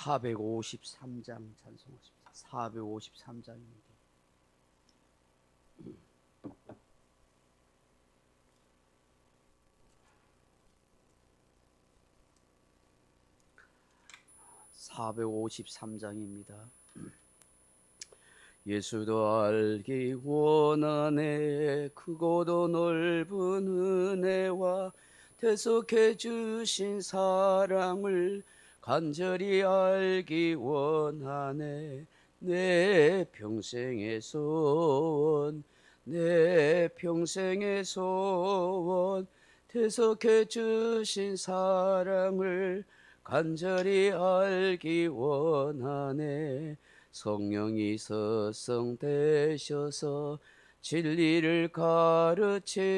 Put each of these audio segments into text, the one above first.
453장 찬송하십니다. 453장입니다. (453장입니다) 예수도 알기 원하네. 크고도 넓은 은혜와 대속해 주신 사랑을 간절히 알기 원하네. 내 평생의 소원, 내 평생의 소원, 대속해 주신 사랑을 간절히 알기 원하네. 성령이 서성되셔서 진리를 가르치시고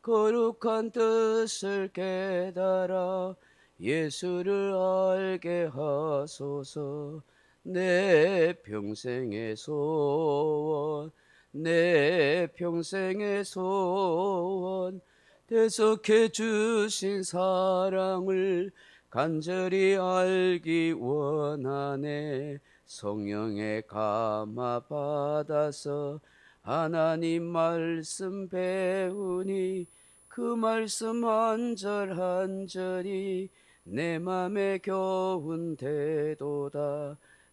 거룩한 뜻을 깨달아 예수를 알게 하소서. 내 평생의 소원, 내 평생의 소원, 대속해 주신 사랑을 간절히 알기 원하네. 성령의 감화 받아서 하나님 말씀 배우니 그 말씀 한 절 한 절이 내 맘에 겨운되도다.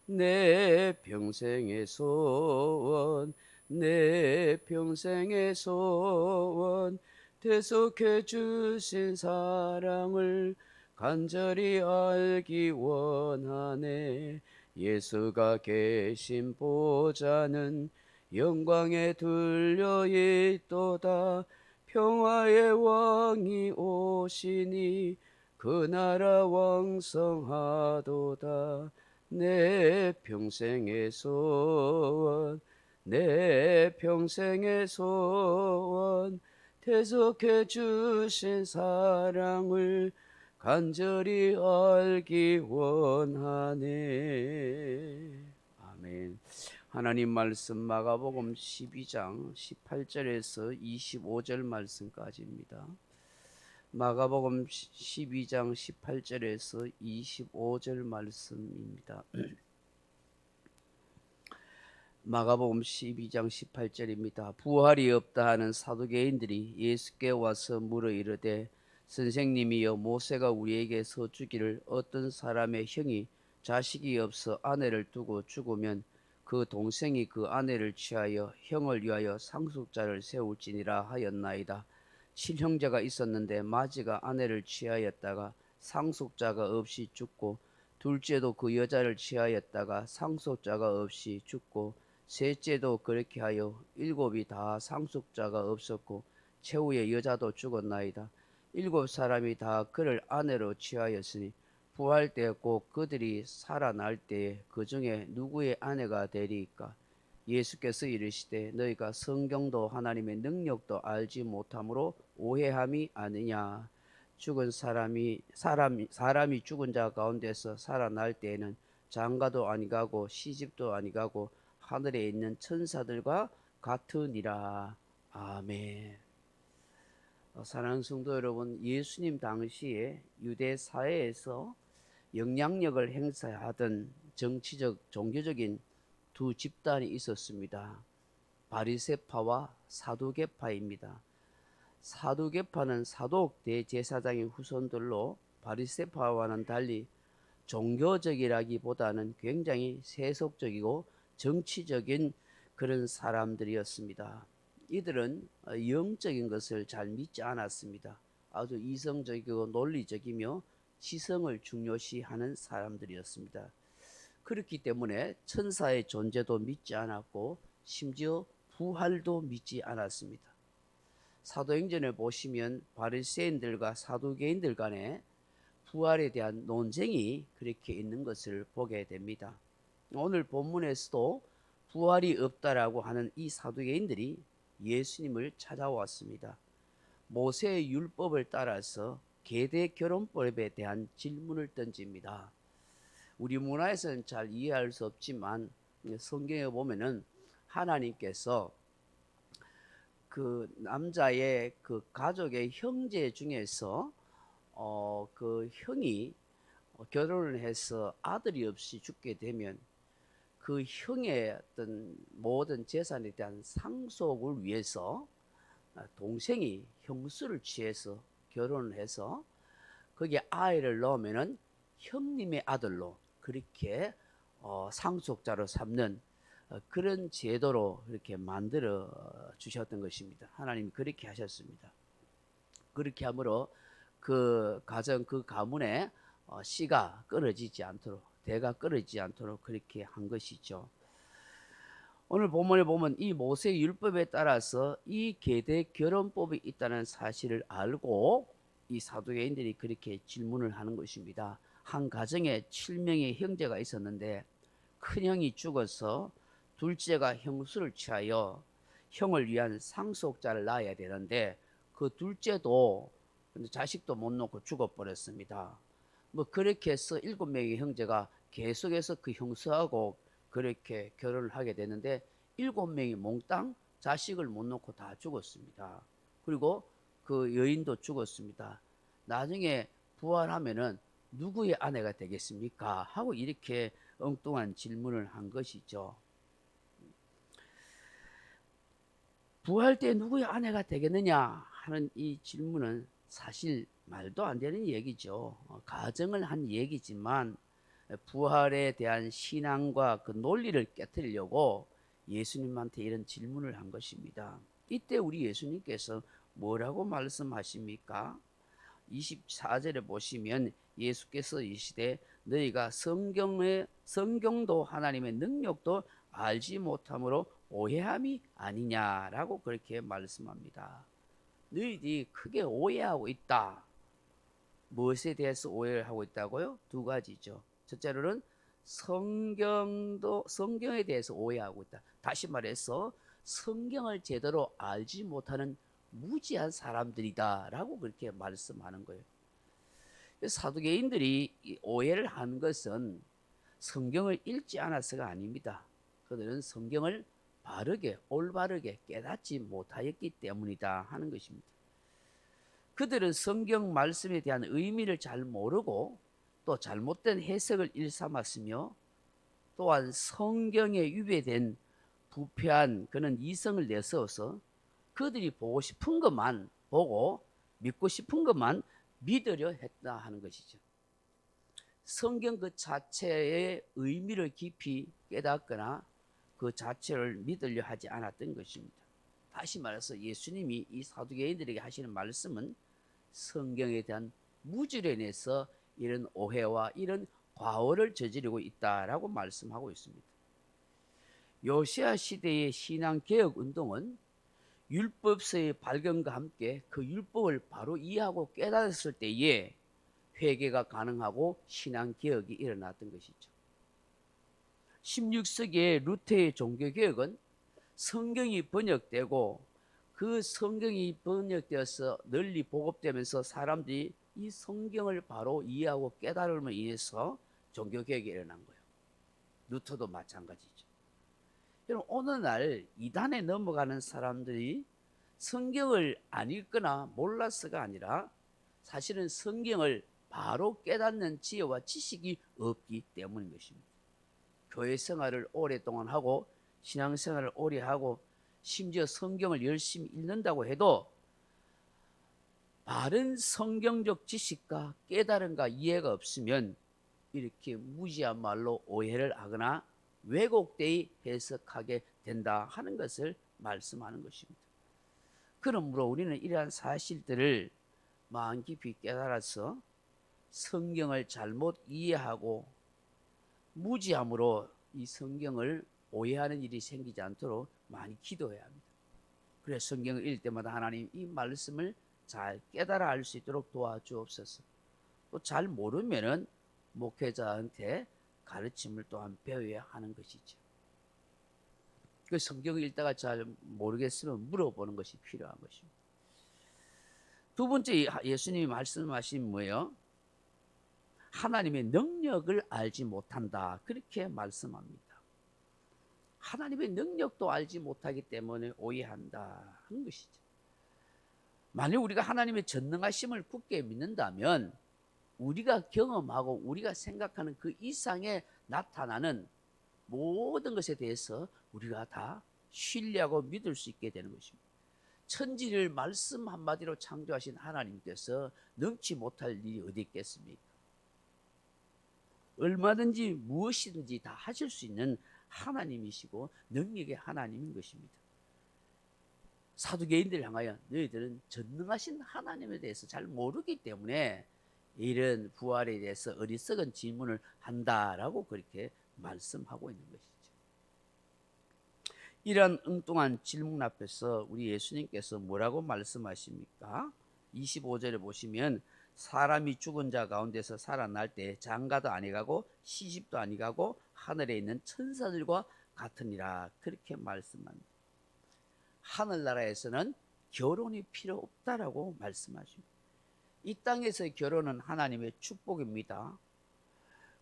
내 평생의 소원, 내 평생의 소원, 대속해 주신 사랑을 간절히 알기 원하네. 예수가 계신 보좌는 영광에 둘려 있도다. 평화의 왕이 오시니 그 나라 왕성하도다. 내 평생의 소원, 내 평생의 소원, 대속해 주신 사랑을 간절히 알기 원하네. 아멘. 하나님 말씀 마가복음 12장 18절에서 25절 말씀까지입니다. 마가복음 12장 18절에서 25절 말씀입니다. 마가복음 12장 18절입니다. 부활이 없다 하는 사두개인들이 예수께 와서 물어 이르되 선생님이여, 모세가 우리에게 서주기를 어떤 사람의 형이 자식이 없어 아내를 두고 죽으면 그 동생이 그 아내를 취하여 형을 위하여 상속자를 세울지니라 하였나이다. 7형제가 있었는데 마지가 아내를 취하였다가 상속자가 없이 죽고, 둘째도 그 여자를 취하였다가 상속자가 없이 죽고, 셋째도 그렇게 하여 일곱이 다 상속자가 없었고 최후의 여자도 죽었나이다. 7사람이 다 그를 아내로 취하였으니 부활 때 곧 그들이 살아날 때에 그 중에 누구의 아내가 되리이까? 예수께서 이르시되 너희가 성경도 하나님의 능력도 알지 못함으로 오해함이 아니냐. 죽은 사람이 죽은 자 가운데서 살아날 때에는 장가도 아니가고 시집도 아니가고 하늘에 있는 천사들과 같으니라. 아멘. 사랑하는 성도 여러분, 예수님 당시에 유대 사회에서 영향력을 행사하던 정치적, 종교적인 두 집단이 있었습니다. 바리새파와 사두개파입니다. 사두개파는 사독 대제사장의 후손들로 바리새파와는 달리 종교적이라기보다는 굉장히 세속적이고 정치적인 그런 사람들이었습니다. 이들은 영적인 것을 잘 믿지 않았습니다. 아주 이성적이고 논리적이며 지성을 중요시하는 사람들이었습니다. 그렇기 때문에 천사의 존재도 믿지 않았고 심지어 부활도 믿지 않았습니다. 사도행전을 보시면 바리새인들과 사두개인들 간에 부활에 대한 논쟁이 그렇게 있는 것을 보게 됩니다. 오늘 본문에서도 부활이 없다라고 하는 이 사두개인들이 예수님을 찾아왔습니다. 모세의 율법을 따라서 계대 결혼법에 대한 질문을 던집니다. 우리 문화에서는 잘 이해할 수 없지만 성경에 보면은 하나님께서 그 남자의 그 가족의 형제 중에서 그 형이 결혼을 해서 아들이 없이 죽게 되면 그 형의 어떤 모든 재산에 대한 상속을 위해서 동생이 형수를 취해서 결혼을 해서 거기에 아이를 넣으면은 형님의 아들로 그렇게 상속자로 삼는 그런 제도로 이렇게 만들어 주셨던 것입니다. 하나님이 그렇게 하셨습니다. 그렇게 함으로 그 가정 그 가문에 씨가 끊어지지 않도록 대가 끊어지지 않도록 그렇게 한 것이죠. 오늘 본문에 보면 이 모세 율법에 따라서 이 계대 결혼법이 있다는 사실을 알고 이 사두개인들이 그렇게 질문을 하는 것입니다. 한 가정에 7명의 형제가 있었는데 큰형이 죽어서 둘째가 형수를 취하여 형을 위한 상속자를 낳아야 되는데 그 둘째도 자식도 못 놓고 죽어버렸습니다. 뭐 그렇게 해서 7명의 형제가 계속해서 그 형수하고 그렇게 결혼을 하게 되는데 7명이 몽땅 자식을 못 놓고 다 죽었습니다. 그리고 그 여인도 죽었습니다. 나중에 부활하면은 누구의 아내가 되겠습니까? 하고 이렇게 엉뚱한 질문을 한 것이죠. 부활 때 누구의 아내가 되겠느냐 하는 이 질문은 사실 말도 안 되는 얘기죠. 가정을 한 얘기지만 부활에 대한 신앙과 그 논리를 깨뜨리려고 예수님한테 이런 질문을 한 것입니다. 이때 우리 예수님께서 뭐라고 말씀하십니까? 24절에 보시면 예수께서 이시되 너희가 성경도 하나님의 능력도 알지 못함으로 오해함이 아니냐라고 그렇게 말씀합니다. 너희들이 크게 오해하고 있다. 무엇에 대해서 오해를 하고 있다고요? 두 가지죠. 첫째로는 성경에 대해서 오해하고 있다. 다시 말해서 성경을 제대로 알지 못하는 무지한 사람들이다라고 그렇게 말씀하는 거예요. 사두개인들이 오해를 한 것은 성경을 읽지 않아서가 아닙니다. 그들은 성경을 바르게 올바르게 깨닫지 못하였기 때문이다 하는 것입니다. 그들은 성경 말씀에 대한 의미를 잘 모르고 또 잘못된 해석을 일삼았으며 또한 성경에 위배된 부패한 그런 이성을 내세워서 그들이 보고 싶은 것만 보고 믿고 싶은 것만 믿으려 했다 하는 것이죠. 성경 그 자체의 의미를 깊이 깨닫거나 그 자체를 믿으려 하지 않았던 것입니다. 다시 말해서 예수님이 이 사두개인들에게 하시는 말씀은 성경에 대한 무지로 인해서 이런 오해와 이런 과오를 저지르고 있다라고 말씀하고 있습니다. 요시야 시대의 신앙개혁 운동은 율법서의 발견과 함께 그 율법을 바로 이해하고 깨달았을 때에 회개가 가능하고 신앙개혁이 일어났던 것이죠. 16세기의 루터의 종교개혁은 성경이 번역되고 그 성경이 번역되어서 널리 보급되면서 사람들이 이 성경을 바로 이해하고 깨달음으로 인해서 종교개혁이 일어난 거예요. 루터도 마찬가지죠. 여러분 어느 날 이단에 넘어가는 사람들이 성경을 안 읽거나 몰라서가 아니라 사실은 성경을 바로 깨닫는 지혜와 지식이 없기 때문인 것입니다. 교회 생활을 오랫동안 하고 신앙생활을 오래 하고 심지어 성경을 열심히 읽는다고 해도 바른 성경적 지식과 깨달음과 이해가 없으면 이렇게 무지한 말로 오해를 하거나 왜곡되이 해석하게 된다 하는 것을 말씀하는 것입니다. 그러므로 우리는 이러한 사실들을 마음 깊이 깨달아서 성경을 잘못 이해하고 무지함으로 이 성경을 오해하는 일이 생기지 않도록 많이 기도해야 합니다. 그래서 성경을 읽을 때마다 하나님 이 말씀을 잘 깨달아 알 수 있도록 도와주옵소서. 또 잘 모르면은 목회자한테 가르침을 또한 배워야 하는 것이죠. 그 성경을 읽다가 잘 모르겠으면 물어보는 것이 필요한 것입니다. 두 번째 예수님이 말씀하신 뭐예요? 하나님의 능력을 알지 못한다. 그렇게 말씀합니다. 하나님의 능력도 알지 못하기 때문에 오해한다 하는 것이죠. 만약 우리가 하나님의 전능하심을 굳게 믿는다면 우리가 경험하고 우리가 생각하는 그 이상에 나타나는 모든 것에 대해서 우리가 다 신뢰하고 믿을 수 있게 되는 것입니다. 천지를 말씀 한마디로 창조하신 하나님께서 능치 못할 일이 어디 있겠습니까? 얼마든지 무엇이든지 다 하실 수 있는 하나님이시고 능력의 하나님인 것입니다. 사두개인들 향하여 너희들은 전능하신 하나님에 대해서 잘 모르기 때문에 이런 부활에 대해서 어리석은 질문을 한다라고 그렇게 말씀하고 있는 것이죠. 이런 엉뚱한 질문 앞에서 우리 예수님께서 뭐라고 말씀하십니까? 25절에 보시면 사람이 죽은 자 가운데서 살아날 때 장가도 아니 가고 시집도 아니 가고 하늘에 있는 천사들과 같으니라 그렇게 말씀합니다. 하늘나라에서는 결혼이 필요 없다라고 말씀하십니다. 이 땅에서의 결혼은 하나님의 축복입니다.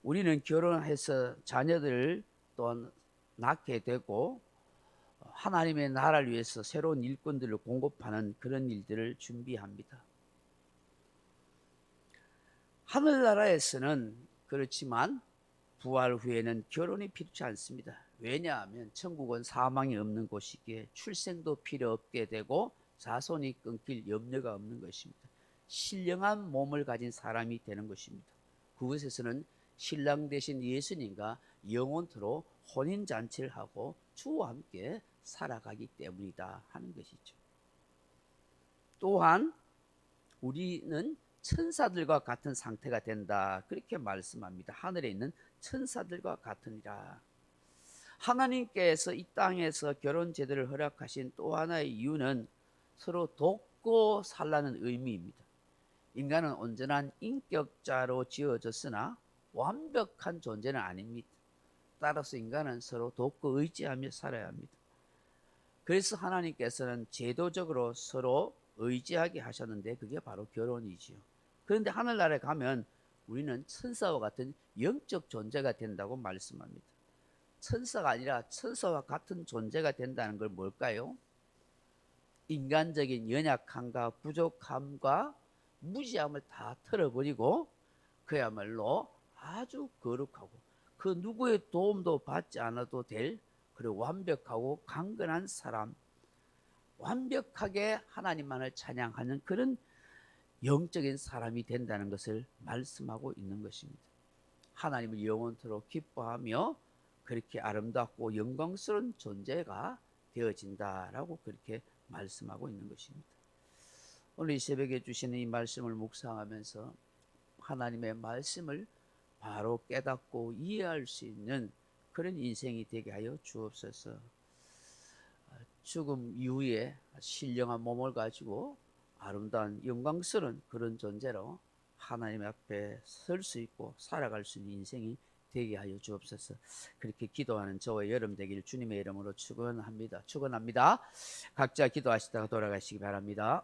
우리는 결혼해서 자녀들을 또한 낳게 되고 하나님의 나라를 위해서 새로운 일꾼들을 공급하는 그런 일들을 준비합니다. 하늘나라에서는 그렇지만 부활 후에는 결혼이 필요치 않습니다. 왜냐하면 천국은 사망이 없는 곳이기에 출생도 필요 없게 되고 자손이 끊길 염려가 없는 것입니다. 신령한 몸을 가진 사람이 되는 것입니다. 그곳에서는 신랑 되신 예수님과 영원토록 혼인잔치를 하고 주와 함께 살아가기 때문이다 하는 것이죠. 또한 우리는 천사들과 같은 상태가 된다 그렇게 말씀합니다. 하늘에 있는 천사들과 같으니라. 하나님께서 이 땅에서 결혼 제도를 허락하신 또 하나의 이유는 서로 돕고 살라는 의미입니다. 인간은 온전한 인격자로 지어졌으나 완벽한 존재는 아닙니다. 따라서 인간은 서로 돕고 의지하며 살아야 합니다. 그래서 하나님께서는 제도적으로 서로 의지하게 하셨는데 그게 바로 결혼이지요. 그런데 하늘나라에 가면 우리는 천사와 같은 영적 존재가 된다고 말씀합니다. 천사가 아니라 천사와 같은 존재가 된다는 걸 뭘까요? 인간적인 연약함과 부족함과 무지함을 다 털어버리고 그야말로 아주 거룩하고 그 누구의 도움도 받지 않아도 될 그리고 완벽하고 강건한 사람, 완벽하게 하나님만을 찬양하는 그런 영적인 사람이 된다는 것을 말씀하고 있는 것입니다. 하나님을 영원토록 기뻐하며 그렇게 아름답고 영광스러운 존재가 되어진다라고 그렇게 말씀하고 있는 것입니다. 오늘 이 새벽에 주시는 이 말씀을 묵상하면서 하나님의 말씀을 바로 깨닫고 이해할 수 있는 그런 인생이 되게 하여 주옵소서. 죽음 이후에 신령한 몸을 가지고 아름다운 영광스러운 그런 존재로 하나님 앞에 설 수 있고 살아갈 수 있는 인생이 되게 하여 주옵소서. 그렇게 기도하는 저와 여러분 되기를 주님의 이름으로 축원합니다. 각자 기도하시다가 돌아가시기 바랍니다.